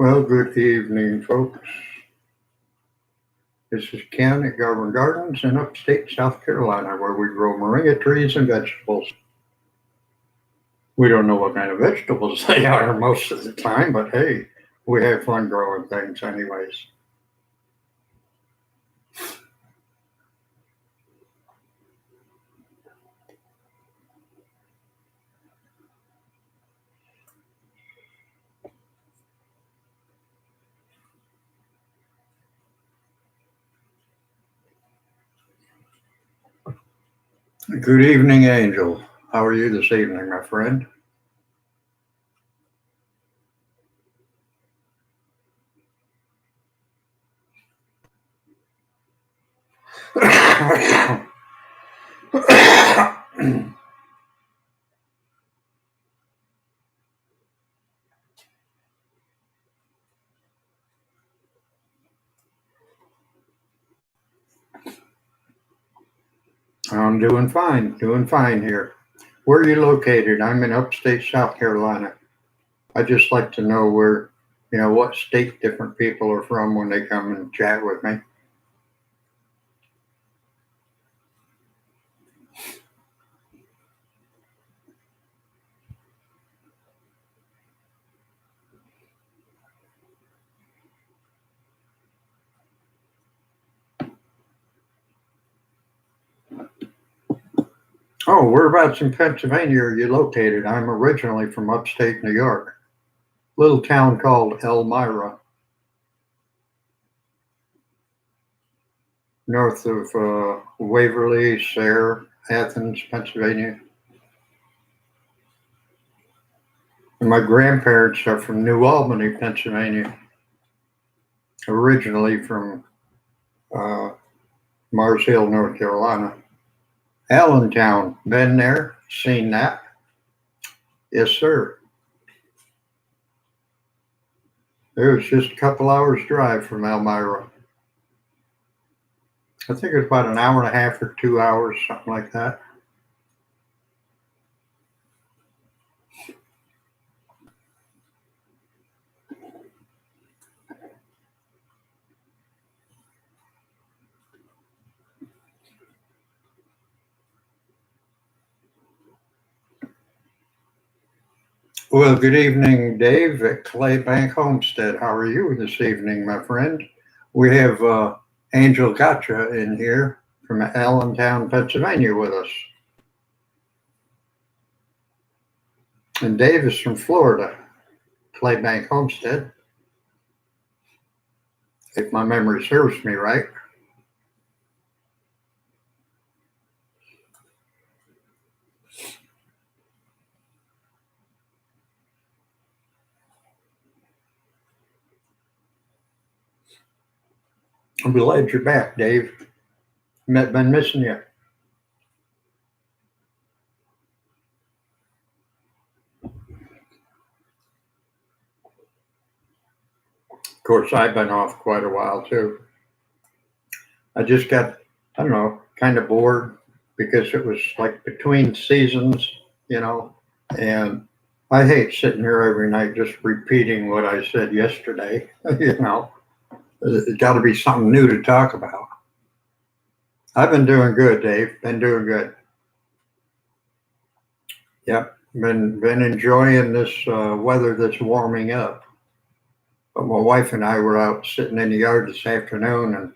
Well, good evening, folks. This is Ken at Garvin Gardens in upstate South Carolina, where we grow moringa trees and vegetables. We don't know what kind of vegetables they are most of the time, but hey, we have fun growing things anyways. Good evening, Angel. How are you this evening, my friend? I'm doing fine here. Where are you located? I'm in upstate South Carolina. I just like to know what state different people are from when they come and chat with me. Oh, whereabouts in Pennsylvania are you located? I'm originally from upstate New York, little town called Elmira, north of Waverly, Sayre, Athens, Pennsylvania. And my grandparents are from New Albany, Pennsylvania, originally from uh, Mars Hill, North Carolina. Allentown, been there, seen that. Yes, sir. It was just a couple hours drive from Elmira. I think it was about an hour and a half or 2 hours, something like that. Well, good evening, Dave at Claybank Homestead. How are you this evening, my friend? We have Angel Gotcha in here from Allentown, Pennsylvania with us. And Dave is from Florida, Claybank Homestead, if my memory serves me right. I'm glad you're back, Dave. Been missing you. Of course, I've been off quite a while too. I just got, I don't know, kind of bored because it was like between seasons, you know, and I hate sitting here every night just repeating what I said yesterday. You know, it's got to be something new to talk about. I've been doing good, Dave. Been doing good. Yep. Been enjoying this weather that's warming up. But my wife and I were out sitting in the yard this afternoon, and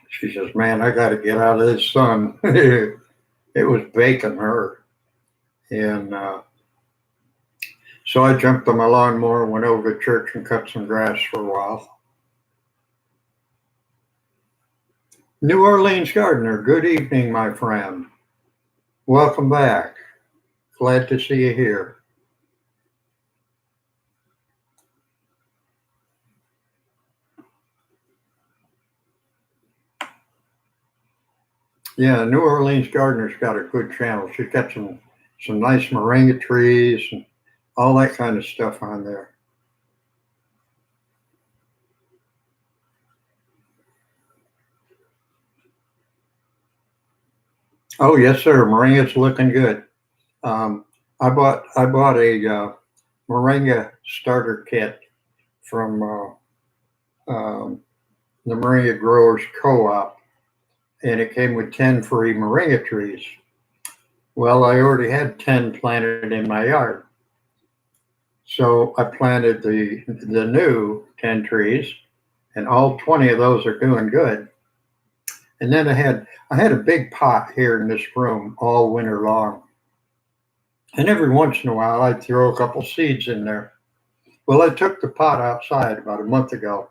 she says, "Man, I got to get out of this sun." It was baking her, and so I jumped on my lawnmower, went over to church, and cut some grass for a while. New Orleans Gardener, good evening, my friend. Welcome back. Glad to see you here. Yeah, New Orleans Gardener's got a good channel. She's got some nice moringa trees and all that kind of stuff on there. Oh yes, sir. Moringa's looking good. I bought a moringa starter kit from the Moringa Growers Co-op, and it came with 10 free moringa trees. Well, I already had 10 planted in my yard. So I planted the new 10 trees, and all 20 of those are doing good. And then I had a big pot here in this room all winter long. And every once in a while I'd throw a couple seeds in there. Well, I took the pot outside about a month ago,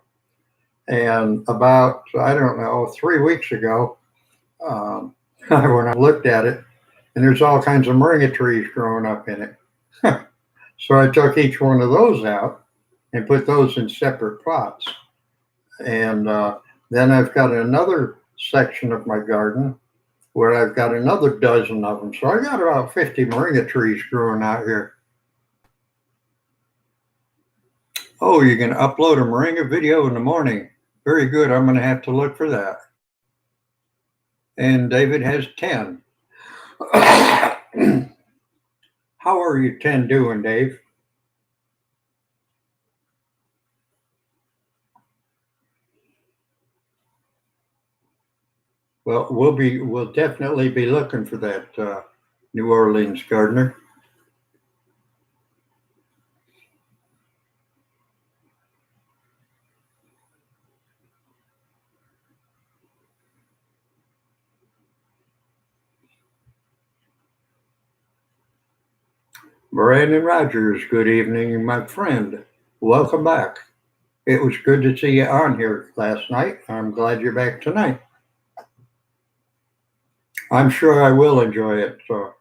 and about, I don't know, 3 weeks ago, when I looked at it, and there's all kinds of moringa trees growing up in it. So I took each one of those out and put those in separate pots. And then I've got another section of my garden where I've got another dozen of them. So I got about 50 moringa trees growing out here. Oh, you can upload a moringa video in the morning. Very good. I'm going to have to look for that. And David has 10. How are you 10 doing, Dave? Well, we'll definitely be looking for that, New Orleans gardener. Brandon Rogers, good evening, my friend. Welcome back. It was good to see you on here last night. I'm glad you're back tonight. I'm sure I will enjoy it. So,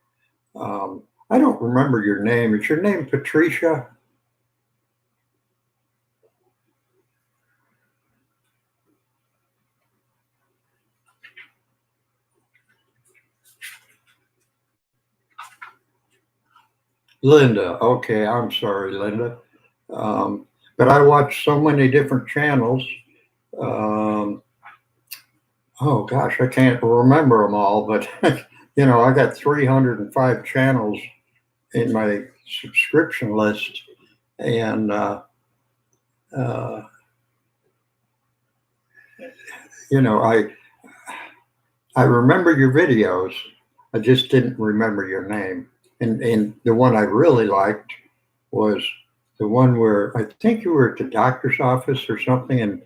I don't remember your name. Is your name Patricia? Linda. Okay, I'm sorry, Linda. But I watch so many different channels. Oh gosh, I can't remember them all, but I got 305 channels in my subscription list, and I remember your videos. I just didn't remember your name. And the one I really liked was the one where I think you were at the doctor's office or something, and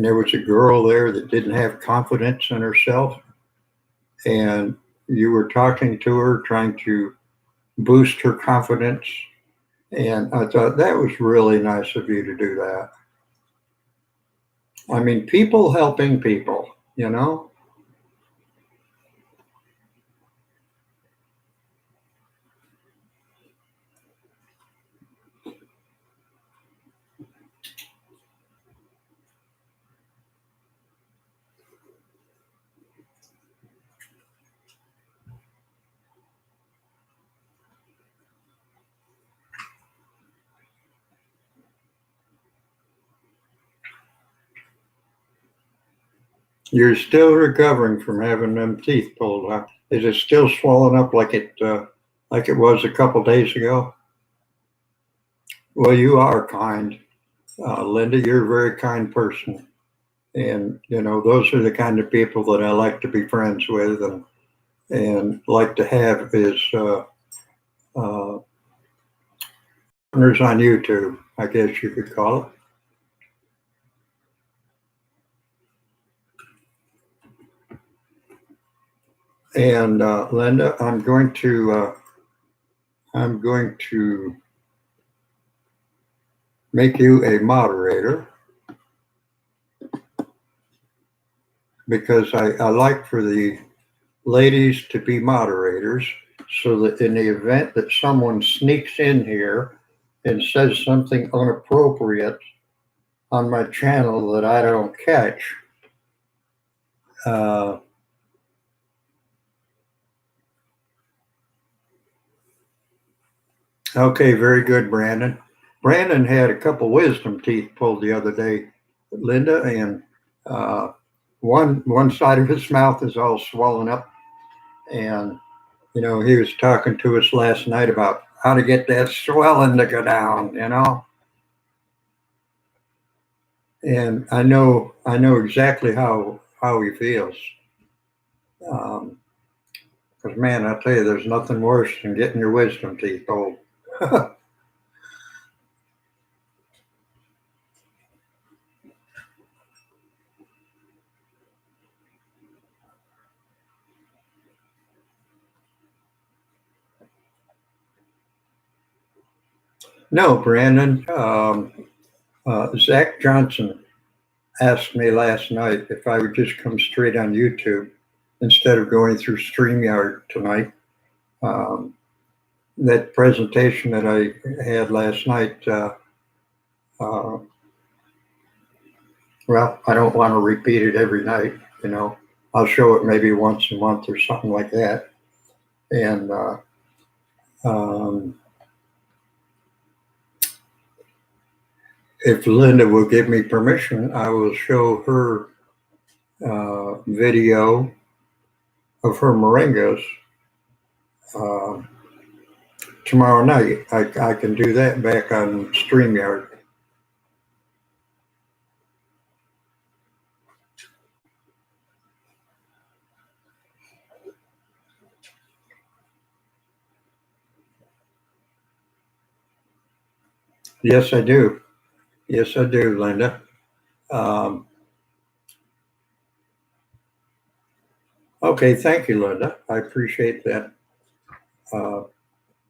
there was a girl there that didn't have confidence in herself, and you were talking to her, trying to boost her confidence. And I thought that was really nice of you to do that. I mean, people helping people. You're still recovering from having them teeth pulled, huh? Is it still swollen up like it was a couple days ago? Well, you are kind, Linda. You're a very kind person, and those are the kind of people that I like to be friends with, and like to have is partners on YouTube, I guess you could call it. And Linda, I'm going to make you a moderator because I like for the ladies to be moderators, so that in the event that someone sneaks in here and says something inappropriate on my channel that I don't catch, okay, very good, Brandon. Brandon had a couple wisdom teeth pulled the other day, Linda, and one side of his mouth is all swollen up, and he was talking to us last night about how to get that swelling to go down. And I know exactly how he feels. Because man, I tell you, there's nothing worse than getting your wisdom teeth pulled. No, Brandon. Zach Johnson asked me last night if I would just come straight on YouTube instead of going through StreamYard tonight. That presentation that I had last night, well, I don't want to repeat it every night, you know. I'll show it maybe once a month or something like that. And if Linda will give me permission, I will show her video of her moringas tomorrow night. I can do that back on StreamYard. Yes, I do. Yes, I do, Linda. Okay, thank you, Linda. I appreciate that.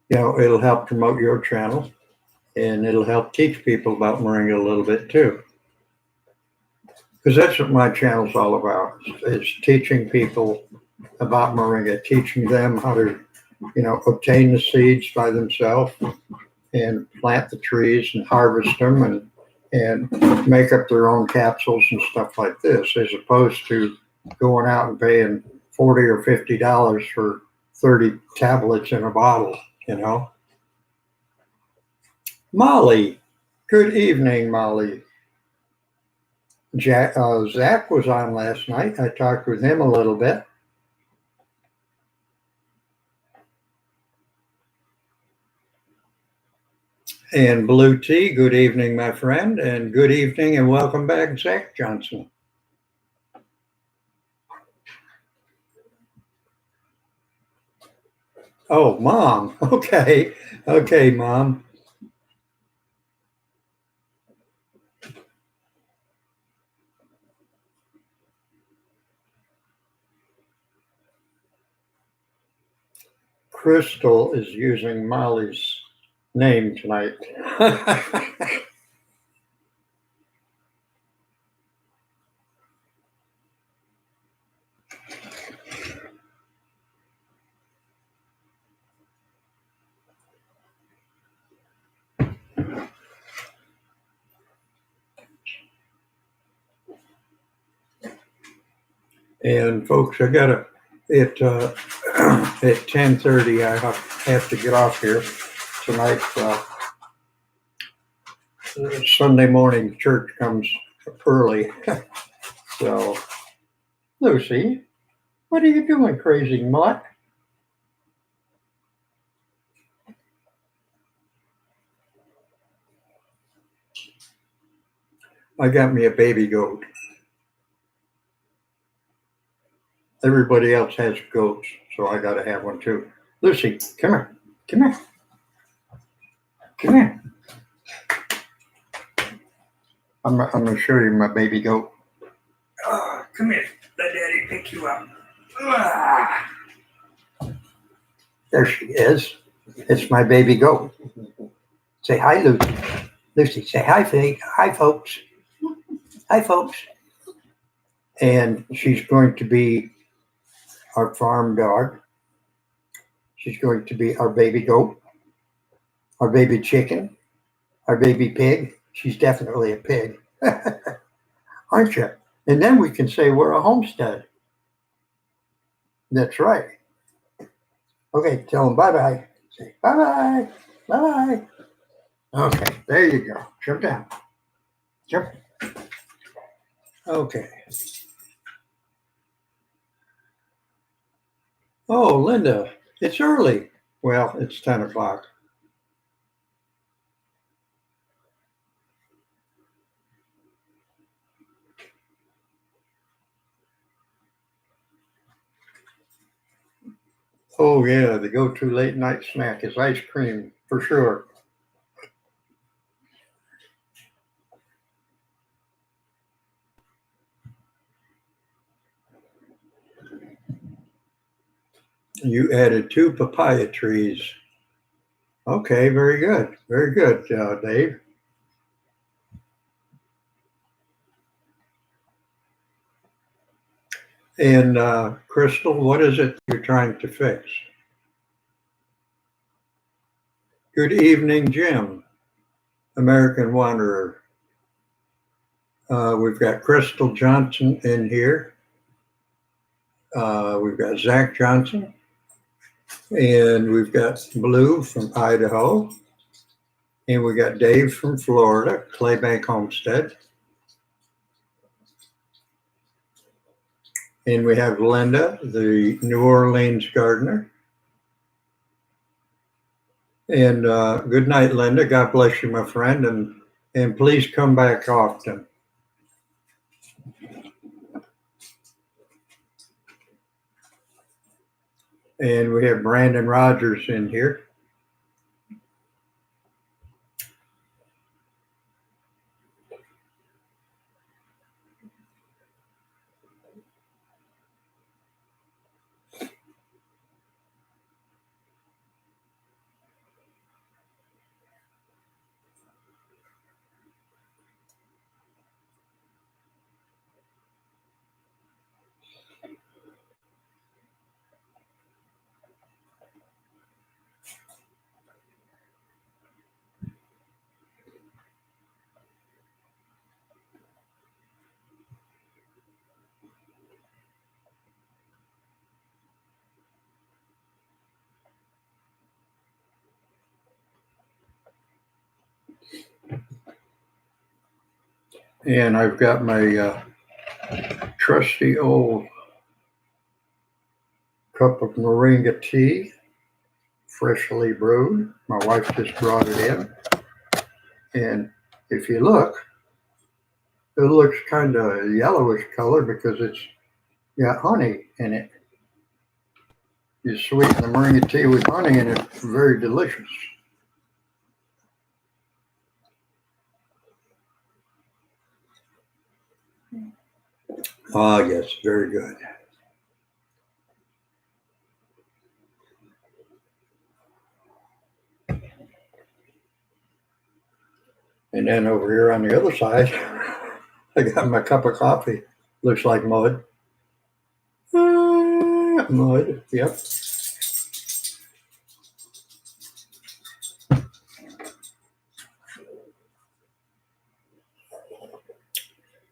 It'll help promote your channel, and it'll help teach people about moringa a little bit too. Because that's what my channel's all about, is teaching people about moringa, teaching them how to, obtain the seeds by themselves and plant the trees and harvest them and make up their own capsules and stuff like this, as opposed to going out and paying $40 or $50 for 30 tablets in a bottle, Molly, good evening, Molly. Zach was on last night. I talked with him a little bit. And Blue Tea, good evening, my friend, and good evening and welcome back, Zach Johnson. Oh, Mom. Okay. Okay, Mom. Crystal is using Molly's name tonight. And folks, I gotta at 10:30. I have to get off here tonight. Sunday morning church comes early. So, Lucy, what are you doing, crazy mutt? I got me a baby goat. Everybody else has goats, so I got to have one too. Lucy, come here. Come here. Come here. I'm going to show you my baby goat. Come here. Let Daddy pick you up. There she is. It's my baby goat. Say hi, Lucy. Lucy, say hi, hi, folks. Hi, folks. And she's going to be our farm dog. She's going to be our baby goat, our baby chicken, our baby pig. She's definitely a pig, aren't you? And then we can say we're a homestead. That's right. Okay, tell them bye-bye. Say bye-bye, bye-bye. Okay, there you go. Jump down. Jump. Okay. Oh, Linda, it's early. Well, it's 10 o'clock. Oh yeah, the go-to late night snack is ice cream for sure. You added 2 papaya trees. Okay, very good, Dave. And Crystal, what is it you're trying to fix? Good evening, Jim, American Wanderer. We've got Crystal Johnson in here. We've got Zach Johnson, and we've got Blue from Idaho, and we got Dave from Florida, Claybank Homestead, and we have Linda, the New Orleans gardener. And good night, Linda. God bless you, my friend, and please come back often. And we have Brandon Rogers in here. And I've got my trusty old cup of moringa tea, freshly brewed. My wife just brought it in. And if you look, it looks kind of yellowish color because it's got honey in it. You sweeten the moringa tea with honey, and it's very delicious. Ah, yes, very good. And then over here on the other side, I got my cup of coffee. Looks like mud. Mud, yep.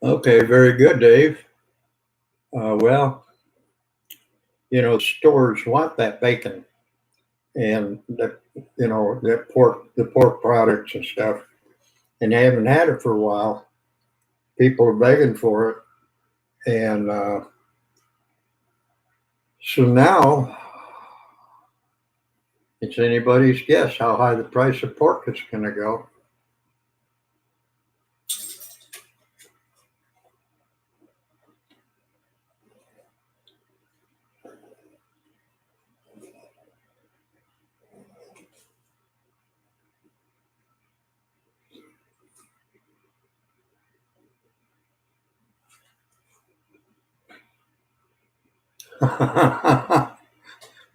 Okay, very good, Dave. Well, stores want that bacon and the pork products and stuff, and they haven't had it for a while. People are begging for it, and so now it's anybody's guess how high the price of pork is going to go.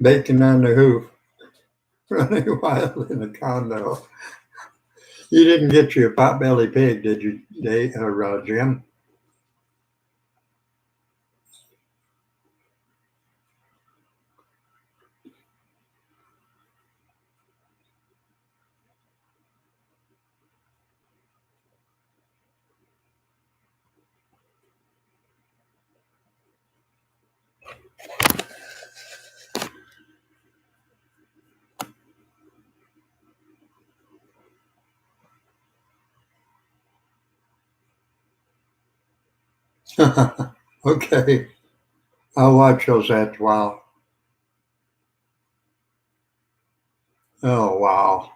Bacon on the hoof, running wild in the condo. You didn't get you a potbelly pig, did you, Dave or Jim? Okay, I'll watch those ads. Wow. Oh, wow.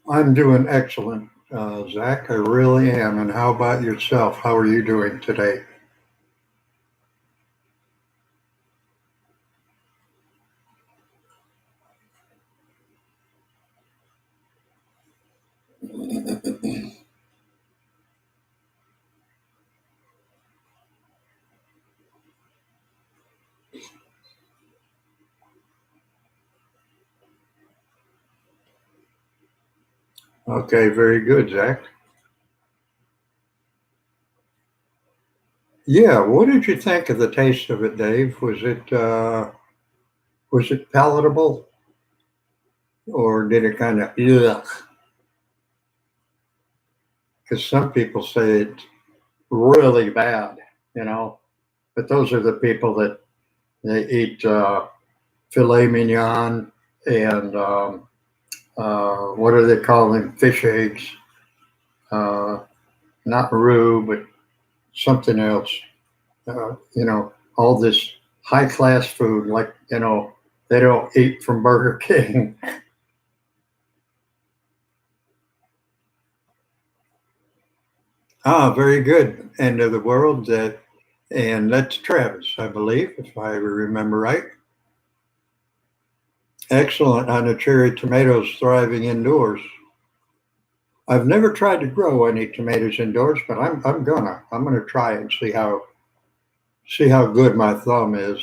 I'm doing excellent, Zach. I really am. And how about yourself? How are you doing today? Okay, very good, Zach. Yeah, what did you think of the taste of it, Dave? Was it palatable, or did it kind of yuck? Because some people say it's really bad, you know. But those are the people that they eat filet mignon and what do they call them? Fish eggs. Uh, Not roux, but something else. All this high class food, like, they don't eat from Burger King. Ah, very good. End of the world. And that's Travis, I believe, if I remember right. Excellent on the cherry tomatoes thriving indoors. I've never tried to grow any tomatoes indoors, but I'm gonna try it and see how good my thumb is.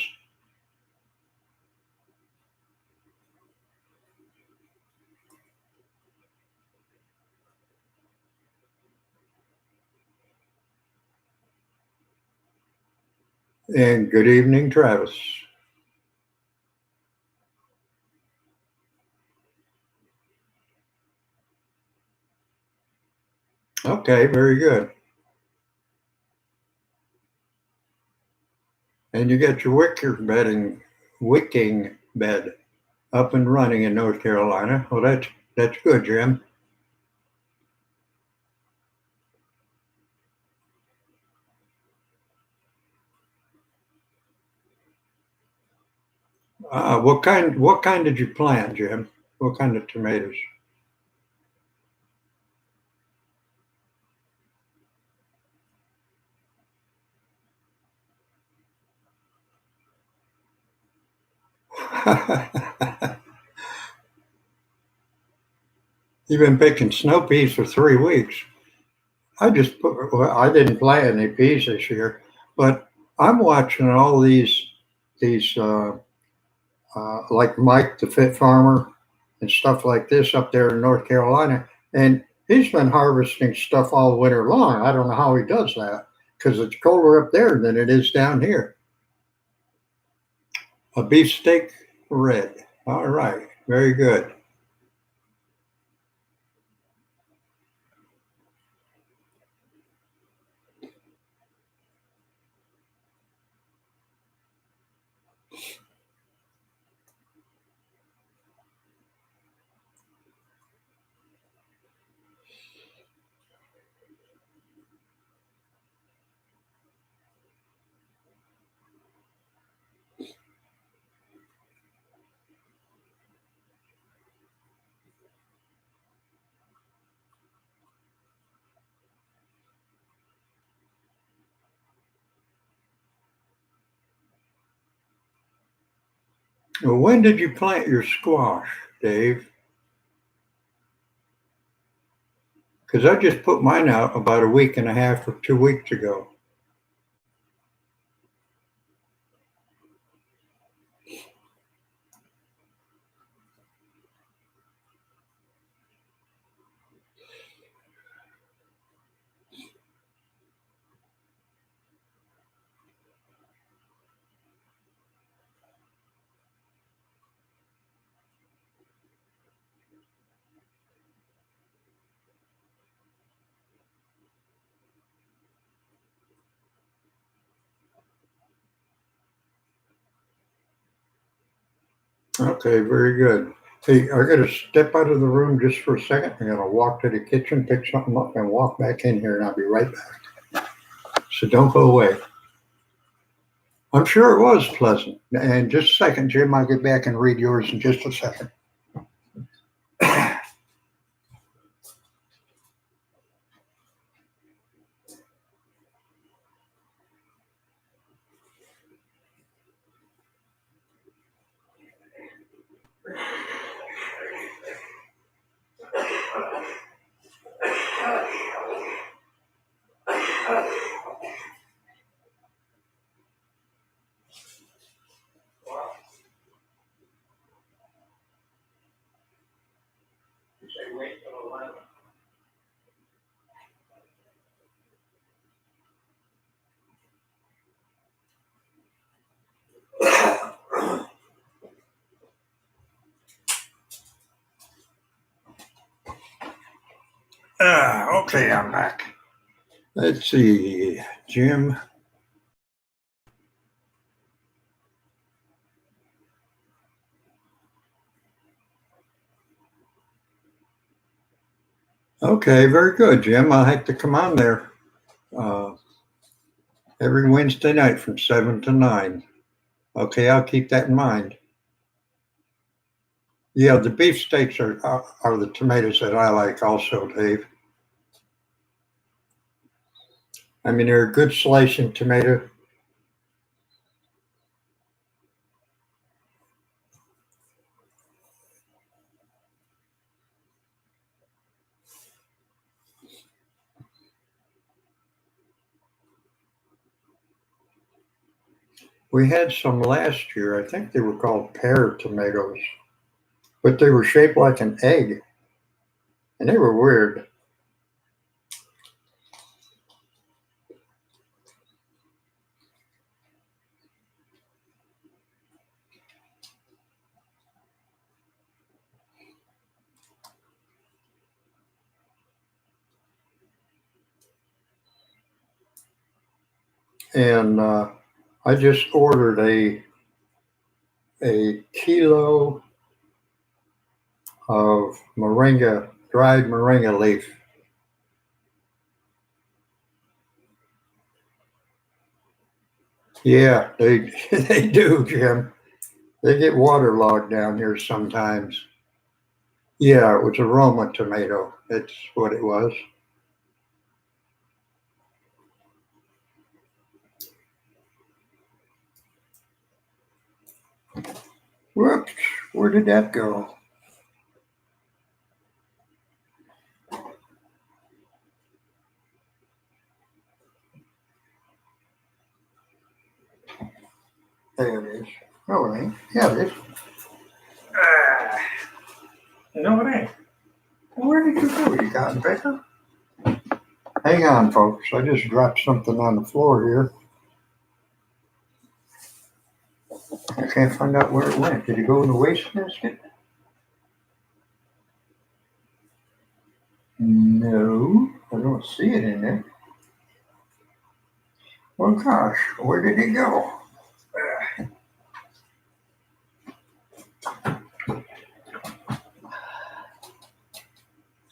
And good evening, Travis. Okay, very good. And you got your wicking bed up and running in North Carolina. Well, that's good, Jim. What kind did you plant, Jim? What kind of tomatoes? You've been picking snow peas for 3 weeks. Well, I didn't plant any peas this year, but I'm watching all these like Mike the Fit Farmer and stuff like this up there in North Carolina, and he's been harvesting stuff all winter long. I don't know how he does that because it's colder up there than it is down here. A beefsteak red. All right, very good. Well, when did you plant your squash, Dave? Because I just put mine out about a week and a half or 2 weeks ago. Okay, very good. Hey, I gotta step out of the room just for a second. I'm gonna walk to the kitchen, pick something up, and walk back in here, and I'll be right back. So don't go away. I'm sure it was pleasant. And just a second, Jim, I'll get back and read yours in just a second. Okay, I'm back. Let's see, Jim. Okay, very good, Jim. I'll have to come on there every Wednesday night from 7 to 9. Okay, I'll keep that in mind. Yeah, the beefsteaks are the tomatoes that I like also, Dave. I mean, they're a good slicing tomato. We had some last year. I think they were called pear tomatoes, but they were shaped like an egg, and they were weird. And I just ordered a kilo of moringa, dried moringa leaf. Yeah, they they do, Jim. They get waterlogged down here sometimes. Yeah, it was a Roma tomato. That's what it was. Whoops, where did that go? There it is. Oh, it ain't. Yeah, it is. No, it ain't. Where did you go? You got it, Baker? Hang on, folks. I just dropped something on the floor here. I can't find out where it went. Did it go in the waste basket? No, I don't see it in there. Well, gosh, where did it go?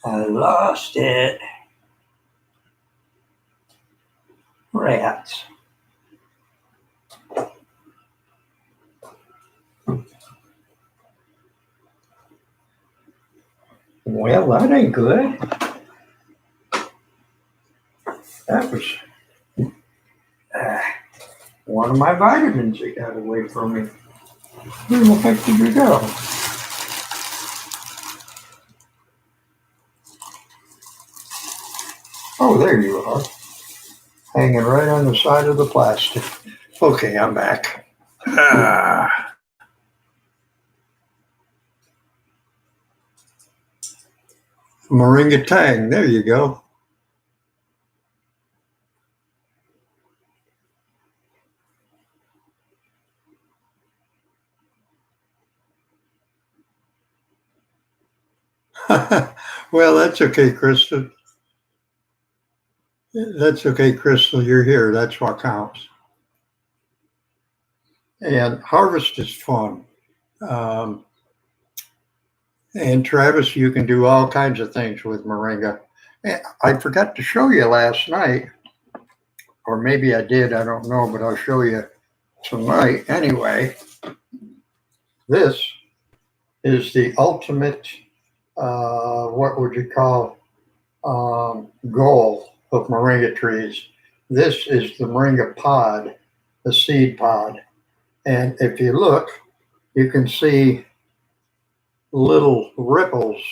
I lost it. Rats. Well, that ain't good. That was one of my vitamins that got away from me. Where the heck did you go? Oh, there you are. Hanging right on the side of the plastic. Okay, I'm back. Moringa Tang, there you go. Well, that's okay, Crystal. That's okay, Crystal. You're here. That's what counts. And harvest is fun. Um, and Travis, you can do all kinds of things with moringa. I forgot to show you last night, or maybe I did, I don't know, but I'll show you tonight anyway. This is the ultimate, what would you call, goal of moringa trees. This is the moringa pod, the seed pod. And if you look, you can see little ripples,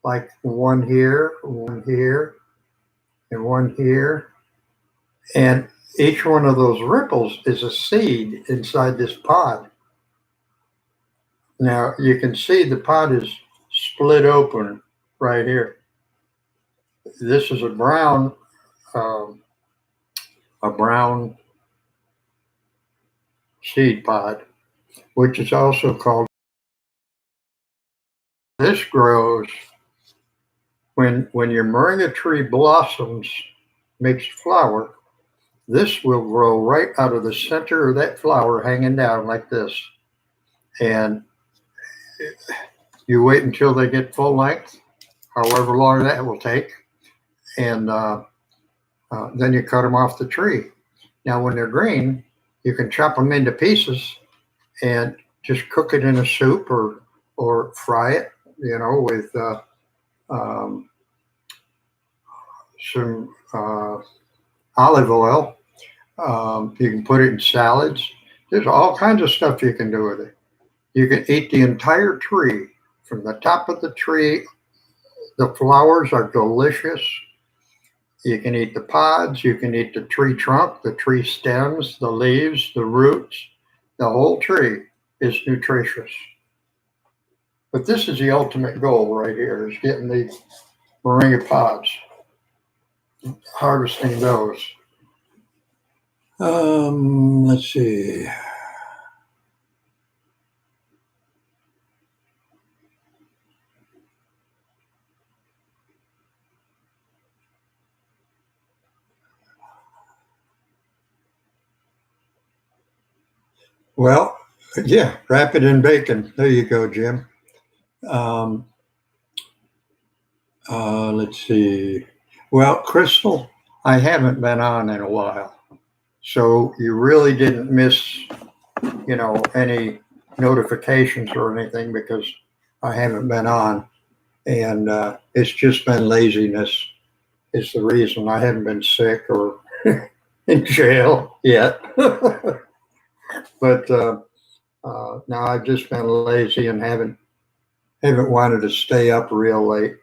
like one here, and one here. And each one of those ripples is a seed inside this pod. Now you can see the pod is split open right here. This is um, a brown seed pod, which is also called. This grows when your moringa tree blossoms, makes flower. This will grow right out of the center of that flower, hanging down like this. And you wait until they get full length, however long that will take, and then you cut them off the tree. Now, when they're green, you can chop them into pieces and just cook it in a soup or fry it, with um, some olive oil. You can put it in salads. There's all kinds of stuff you can do with it. You can eat the entire tree from the top of the tree. The flowers are delicious. You can eat the pods. You can eat the tree trunk, the tree stems, the leaves, the roots. The whole tree is nutritious. But this is the ultimate goal right here, is getting the moringa pods, harvesting those. Let's see. Well, yeah, wrap it in bacon. There you go, Jim. Um, let's see. Well, Crystal, I haven't been on in a while. So you really didn't miss, any notifications or anything, because I haven't been on. And it's just been laziness is the reason. I haven't been sick or in jail yet. But now I've just been lazy and haven't wanted to stay up real late.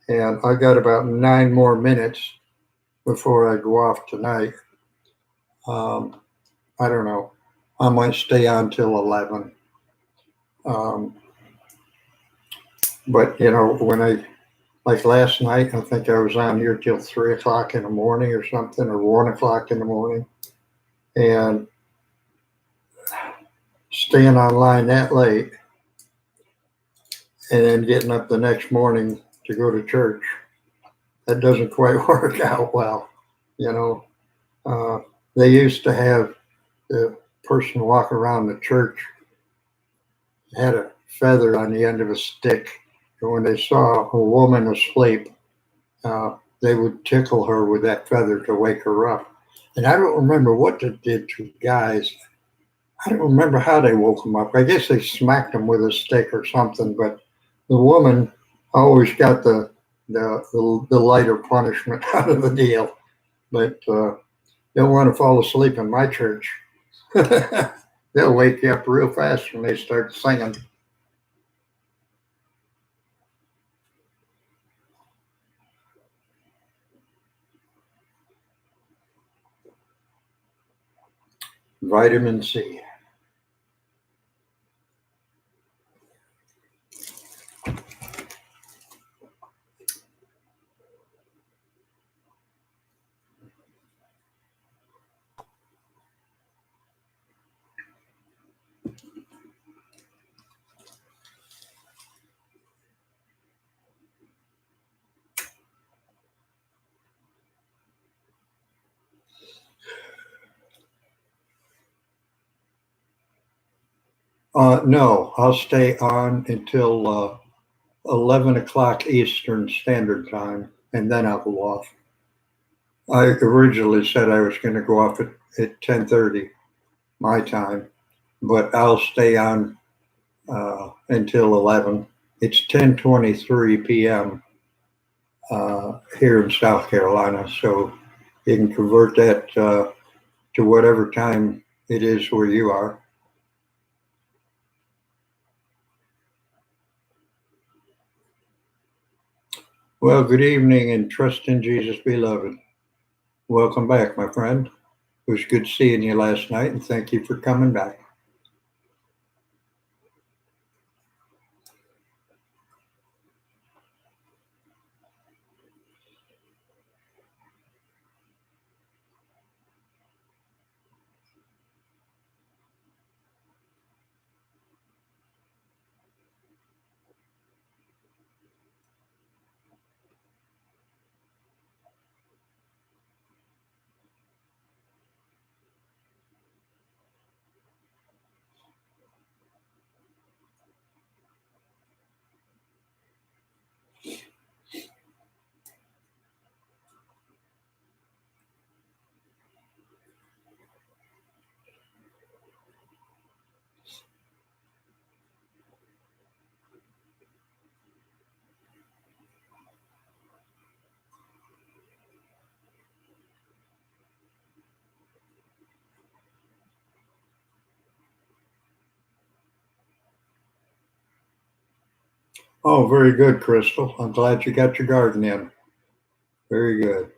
And I got about 9 more minutes before I go off tonight. I don't know. I might stay on till 11. But when like last night, I think I was on here till 3 o'clock in the morning or something, or 1 o'clock in the morning, and staying online that late, and then getting up the next morning to go to church. That doesn't quite work out well. You know, they used to have the person walk around the church had a feather on the end of a stick, and when they saw a woman asleep, they would tickle her with that feather to wake her up. And I don't remember what they did to guys. I don't remember how they woke them up. I guess they smacked them with a stick or something. But the woman always got the lighter punishment out of the deal. But don't want to fall asleep in my church. They'll wake you up real fast when they start singing. Vitamin C. No, I'll stay on until 11 o'clock Eastern Standard Time, and then I'll go off. I originally said I was going to go off at 10:30 my time, but I'll stay on until 11. It's 10:23 p.m. Here in South Carolina, so you can convert that to whatever time it is where you are. Well, good evening and trust in Jesus, beloved. Welcome back, my friend. It was good seeing you last night, and thank you for coming back. Oh, very good, Crystal. I'm glad you got your garden in. Very good.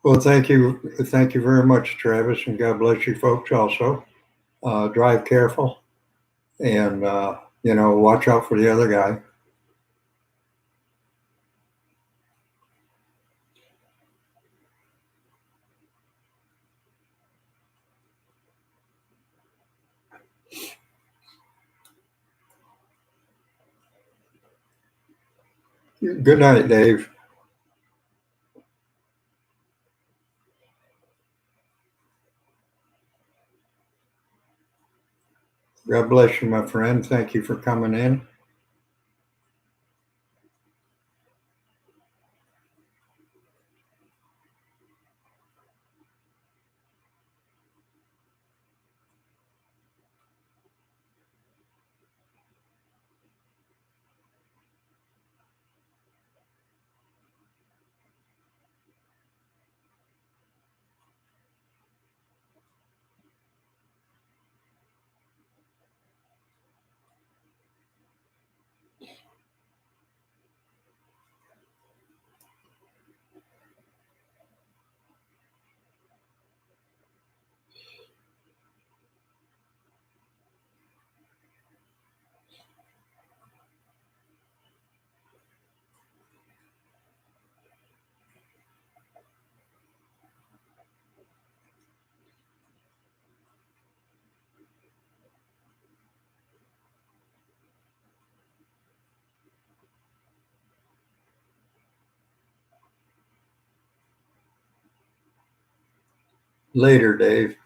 Well, thank you. Thank you very much, Travis, and God bless you folks also. Drive careful and, watch out for the other guy. Good night, Dave. God bless you, my friend. Thank you for coming in. Later, Dave.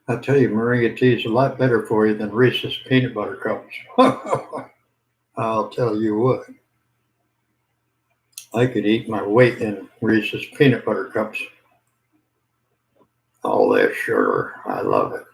I tell you, Maria tea is a lot better for you than Reese's peanut butter cups. I'll tell you what, I could eat my weight in Reese's peanut butter cups. All that sugar, I love it.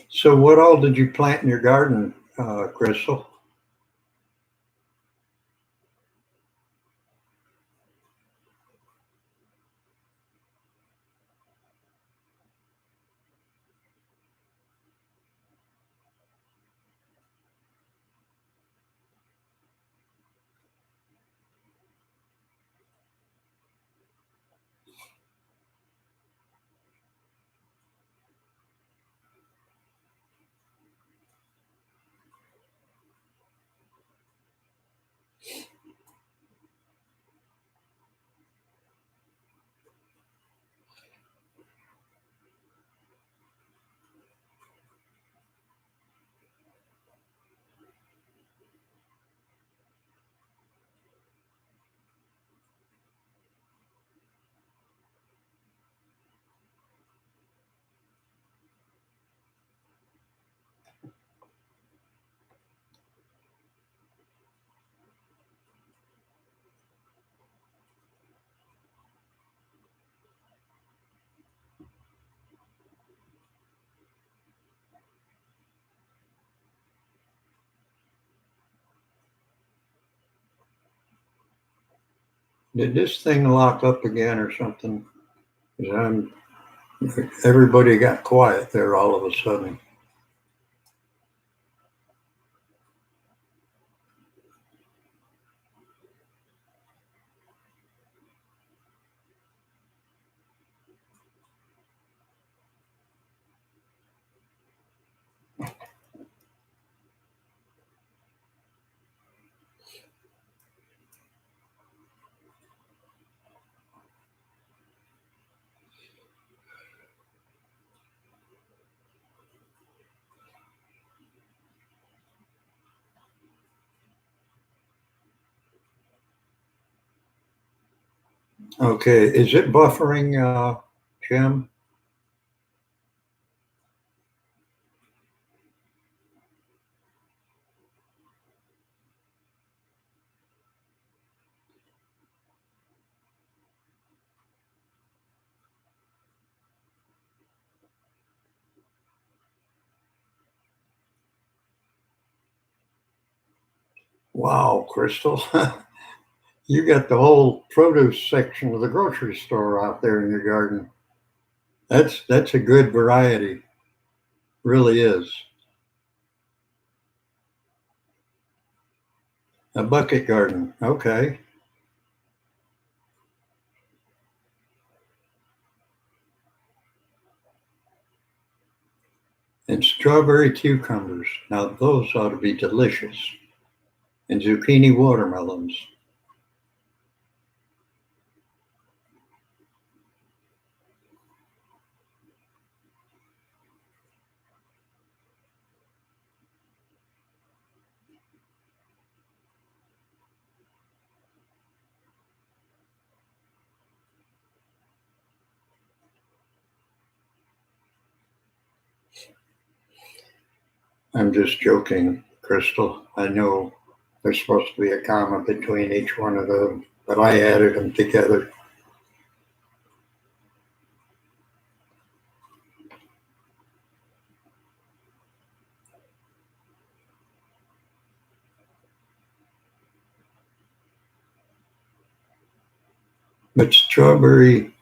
So what all did you plant in your garden, Crystal? Did this thing lock up again or something? 'Cause everybody got quiet there all of a sudden. Okay, is it buffering, Jim? Wow, Crystal, you got the whole produce section of the grocery store out there in your garden. That's a good variety, really is. A bucket garden, okay. And strawberry cucumbers. Now those ought to be delicious. And zucchini watermelons. I'm just joking, Crystal. I know there's supposed to be a comma between each one of them, but I added them together. But strawberry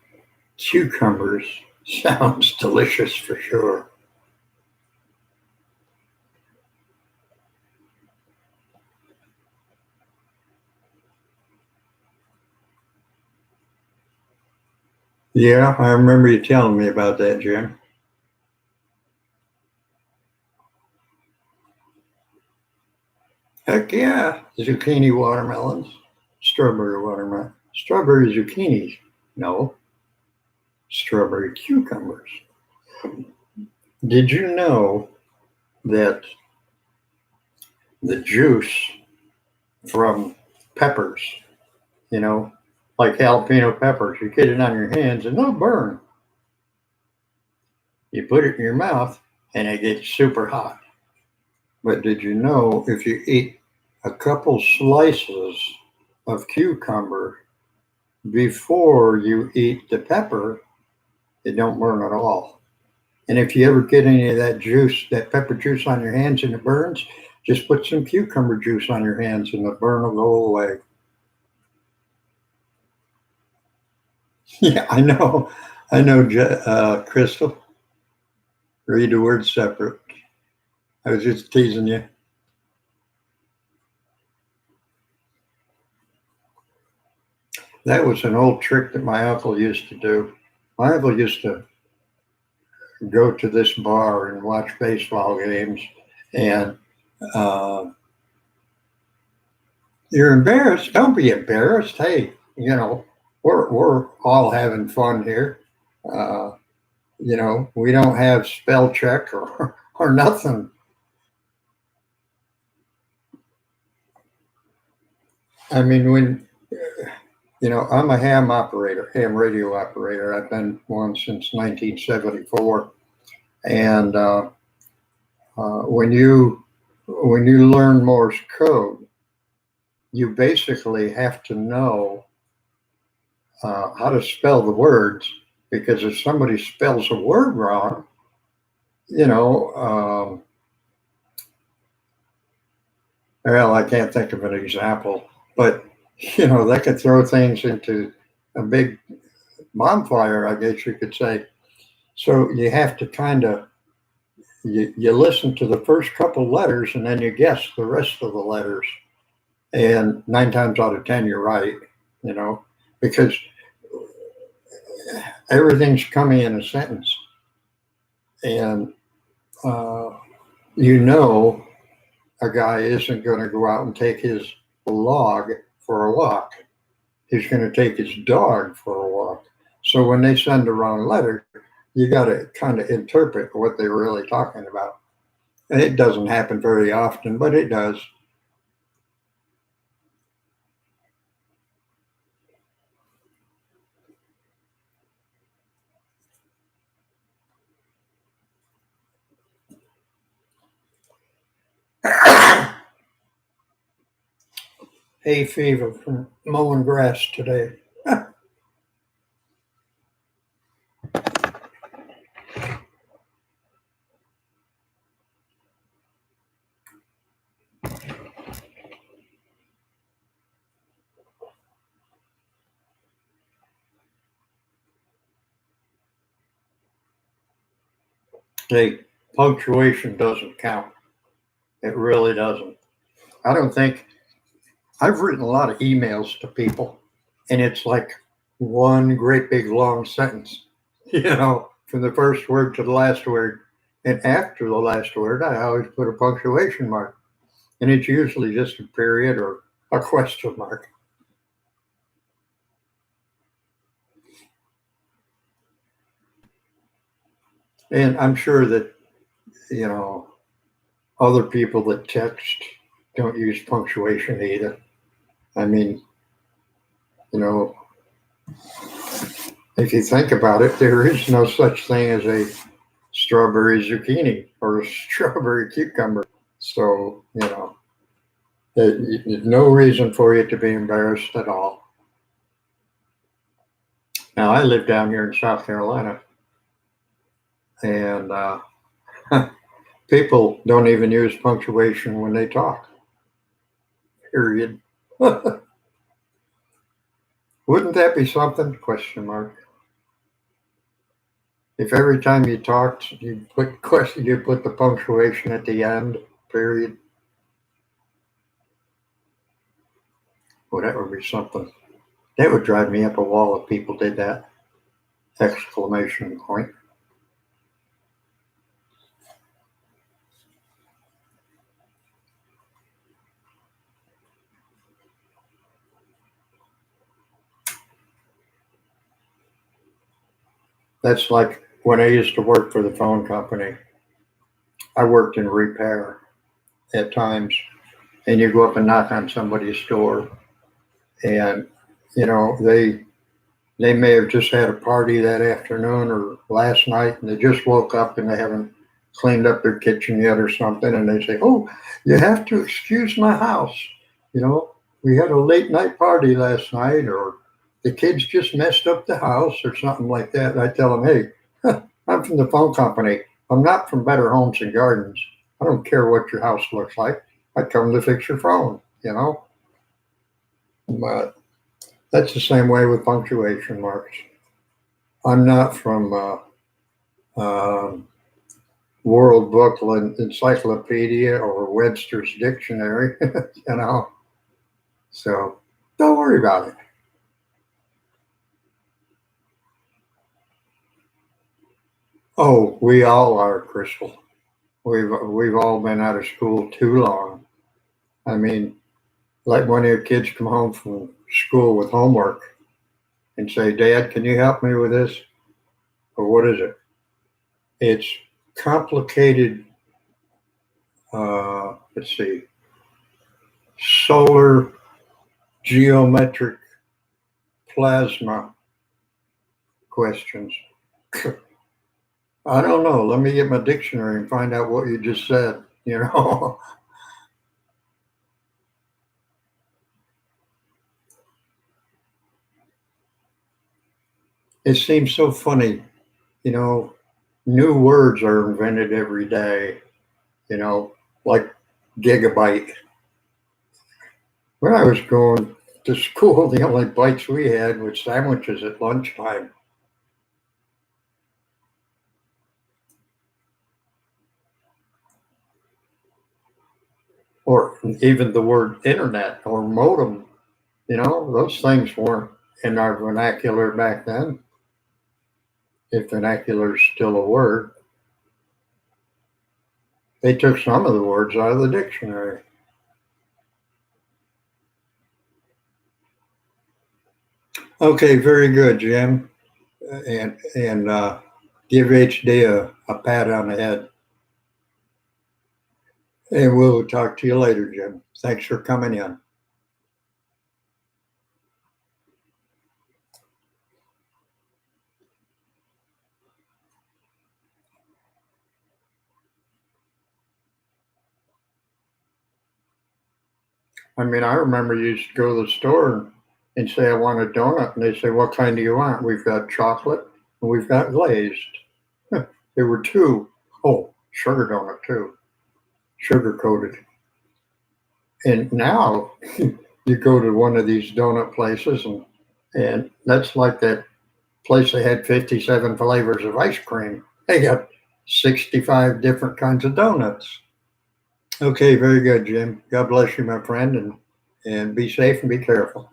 cucumbers sounds delicious for sure. Yeah, I remember you telling me about that, Jim. Heck yeah, zucchini watermelons, strawberry watermelon, strawberry zucchinis. No, strawberry cucumbers. Did you know that the juice from peppers, you know, like jalapeno peppers, you get it on your hands and they'll burn. You put it in your mouth and it gets super hot. But did you know if you eat a couple slices of cucumber before you eat the pepper, it don't burn at all? And if you ever get any of that juice, that pepper juice on your hands and it burns, just put some cucumber juice on your hands and the burn will go away. Yeah, I know. I know, Crystal. Read the words separate. I was just teasing you. That was an old trick that my uncle used to do. My uncle used to go to this bar and watch baseball games, and uh, you're embarrassed. Don't be embarrassed. Hey, we're all having fun here. Uh, we don't have spell check or nothing. I mean, I'm a ham radio operator. I've been one since 1974, and when you learn Morse code, you basically have to know how to spell the words, because if somebody spells a word wrong, well, I can't think of an example, but that could throw things into a big bonfire, I guess you could say. So you have to kind of you listen to the first couple letters and then you guess the rest of the letters. And 9 times out of 10, you're right, because everything's coming in a sentence. And, a guy isn't going to go out and take his log for a walk. He's going to take his dog for a walk. So when they send the wrong letter, you got to kind of interpret what they're really talking about. And it doesn't happen very often, but it does. Hay fever from mowing grass today. Hey, punctuation doesn't count. It really doesn't. I don't think I've written a lot of emails to people, and it's like one great big long sentence, from the first word to the last word. And after the last word, I always put a punctuation mark. And it's usually just a period or a question mark. And I'm sure that, other people that text don't use punctuation either. I mean, if you think about it, there is no such thing as a strawberry zucchini or a strawberry cucumber. So, there's no reason for you to be embarrassed at all. Now, I live down here in South Carolina, and people don't even use punctuation when they talk. Period. Wouldn't that be something? Question mark. If every time you talked, you put the punctuation at the end, period. Well, that would be something. That would drive me up a wall if people did that. Exclamation point. That's like when I used to work for the phone company. I worked in repair at times, and you go up and knock on somebody's door, and they may have just had a party that afternoon or last night, and they just woke up and they haven't cleaned up their kitchen yet or something, and they say, "Oh, you have to excuse my house. We had a late night party last night, or the kids just messed up the house or something like that." And I tell them, "Hey, I'm from the phone company. I'm not from Better Homes and Gardens. I don't care what your house looks like. I come to fix your phone, you know? But that's the same way with punctuation marks. I'm not from World Book Encyclopedia or Webster's Dictionary, you know? So don't worry about it. Oh, we all are, Crystal. We've all been out of school too long. I mean, like when your kids come home from school with homework and say, "Dad, can you help me with this?" Or what is it? It's complicated. Let's see, solar geometric plasma questions. I don't know. Let me get my dictionary and find out what you just said. You know, it seems so funny. You know, new words are invented every day. You know, like gigabyte. When I was going to school, the only bites we had was sandwiches at lunchtime. Or even the word internet or modem. You know, those things weren't in our vernacular back then, if vernacular is still a word. They took some of the words out of the dictionary. Okay, very good, Jim. And give HD a pat on the head. And we'll talk to you later, Jim. Thanks for coming in. I mean, I remember you used to go to the store and say, I want a donut. And they say, what kind do you want? We've got chocolate and we've got glazed. There were two. Oh, sugar donut too, sugar coated. And now you go to one of these donut places and that's like that place that had 57 flavors of ice cream. They got 65 different kinds of donuts. Okay, very good, Jim. God bless you, my friend, and be safe and be careful.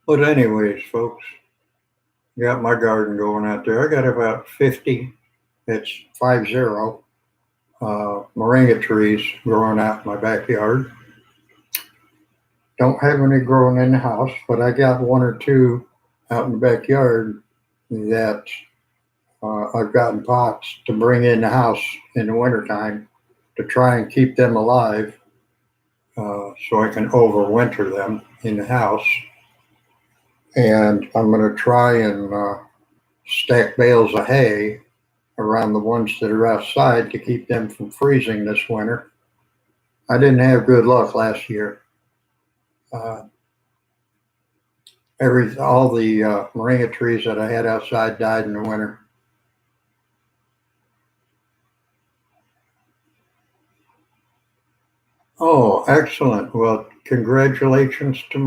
But anyways, folks, got my garden going out there. I got about 50, it's 50, moringa trees growing out in my backyard. don't have any growing in the house, but I got one or two out in the backyard that I've gotten pots to bring in the house in the wintertime to try and keep them alive so I can overwinter them in the house. And I'm going to try and stack bales of hay around the ones that are outside to keep them from freezing this winter. I didn't have good luck last year. Uh, all the moringa trees that I had outside died in the winter. Oh, excellent. Well, congratulations to